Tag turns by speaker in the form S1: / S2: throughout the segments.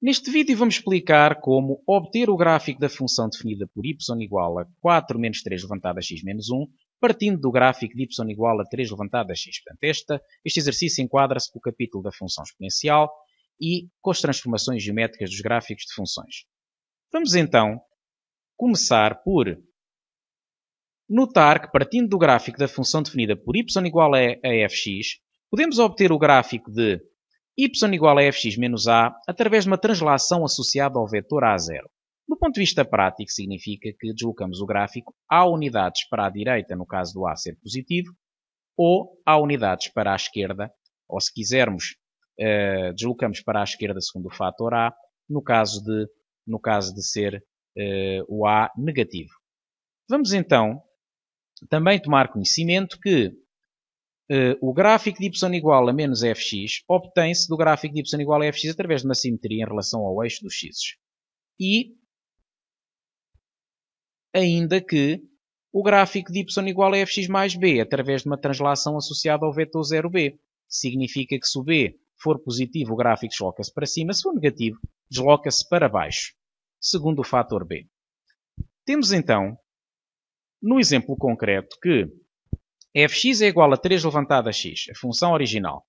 S1: Neste vídeo vamos explicar como obter o gráfico da função definida por y igual a 4 menos 3 levantado a x menos 1, partindo do gráfico de y igual a 3 levantado a x. Portanto, este exercício enquadra-se com o capítulo da função exponencial e com as transformações geométricas dos gráficos de funções. Vamos então começar por notar que, partindo do gráfico da função definida por y igual a fx, podemos obter o gráfico de y igual a fx menos a através de uma translação associada ao vetor a0. Do ponto de vista prático, significa que deslocamos o gráfico a unidades para a direita, no caso do a ser positivo, ou a unidades para a esquerda, ou se quisermos, deslocamos para a esquerda segundo o fator a, no caso de ser o a negativo. Vamos então também tomar conhecimento que o gráfico de y igual a menos fx obtém-se do gráfico de y igual a fx através de uma simetria em relação ao eixo dos x. E ainda que o gráfico de y igual a fx mais b através de uma translação associada ao vetor 0b. Significa que se o b for positivo, o gráfico desloca-se para cima, se for negativo, desloca-se para baixo, segundo o fator b. Temos então, no exemplo concreto, que fx é igual a 3 levantado a x, a função original,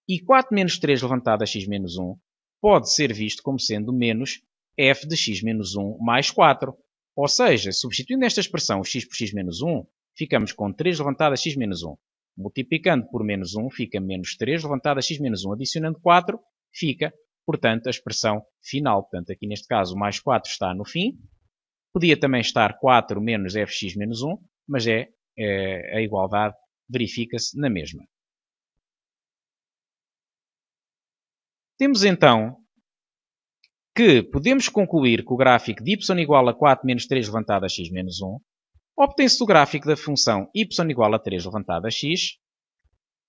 S1: e 4 menos 3 levantado a x menos 1 pode ser visto como sendo menos f de x menos 1 mais 4. Ou seja, substituindo esta expressão x por x menos 1, ficamos com 3 levantado a x menos 1. Multiplicando por menos 1, fica menos 3 levantado a x menos 1. Adicionando 4, fica, portanto, a expressão final. Portanto, aqui neste caso, mais 4 está no fim. Podia também estar 4 menos fx menos 1, mas a igualdade verifica-se na mesma. Temos então que podemos concluir que o gráfico de y igual a 4 menos 3 levantado a x menos 1 obtém-se do gráfico da função y igual a 3 levantado a x,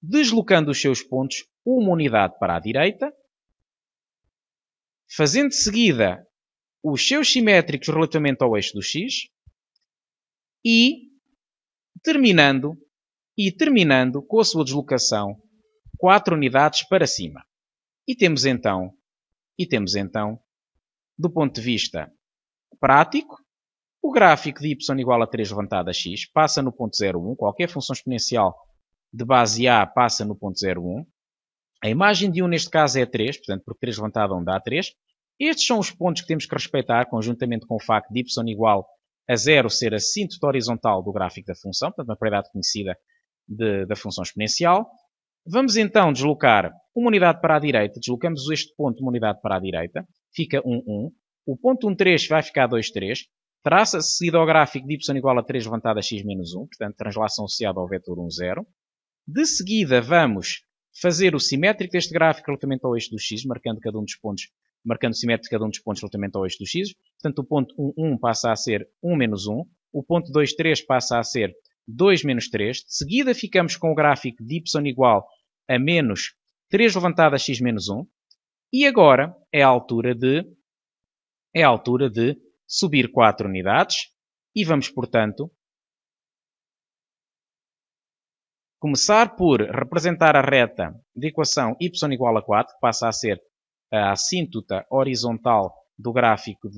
S1: deslocando os seus pontos uma unidade para a direita, fazendo de seguida os seus simétricos relativamente ao eixo do x e terminando com a sua deslocação 4 unidades para cima. E temos então, do ponto de vista prático, o gráfico de y igual a 3 levantado a x passa no ponto 0,1. Qualquer função exponencial de base a passa no ponto 0,1. A imagem de 1 neste caso é 3, portanto, porque 3 levantado a 1 dá 3. Estes são os pontos que temos que respeitar, conjuntamente com o facto de y igual a 0 ser a assíntota horizontal do gráfico da função, portanto, uma propriedade conhecida da função exponencial. Vamos então deslocar uma unidade para a direita. Deslocamos este ponto uma unidade para a direita. Fica 1, 1. O ponto 1, 3 vai ficar 2, 3. Traça-se seguido ao gráfico de y igual a 3 levantado a x menos 1. Portanto, translação associada ao vetor 1, 0. De seguida, vamos fazer o simétrico deste gráfico relativamente ao eixo do x, marcando o simétrico de cada um dos pontos relativamente ao eixo do x. Portanto, o ponto 1, 1 passa a ser 1 menos 1. O ponto 2, 3 passa a ser 2 menos 3. De seguida, ficamos com o gráfico de y igual a menos 3 levantado a x menos 1. E agora é a altura de subir 4 unidades. E vamos, portanto, começar por representar a reta de equação y igual a 4, que passa a ser a assíntota horizontal do gráfico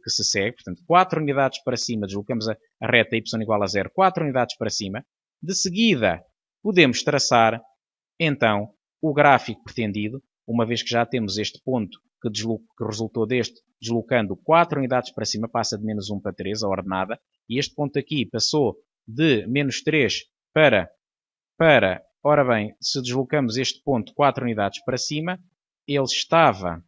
S1: que se segue. Portanto, 4 unidades para cima, deslocamos a reta y igual a 0, 4 unidades para cima. De seguida, podemos traçar, então, o gráfico pretendido, uma vez que já temos este ponto que resultou deste, deslocando 4 unidades para cima, passa de menos 1 para 3, a ordenada, e este ponto aqui passou de menos 3 para, ora bem, se deslocamos este ponto 4 unidades para cima, ele estava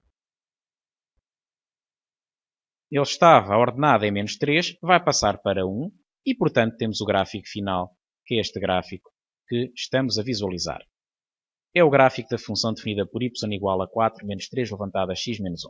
S1: ordenado em menos 3, vai passar para 1 e, portanto, temos o gráfico final, que é este gráfico que estamos a visualizar. É o gráfico da função definida por y igual a 4 menos 3 levantado a x menos 1.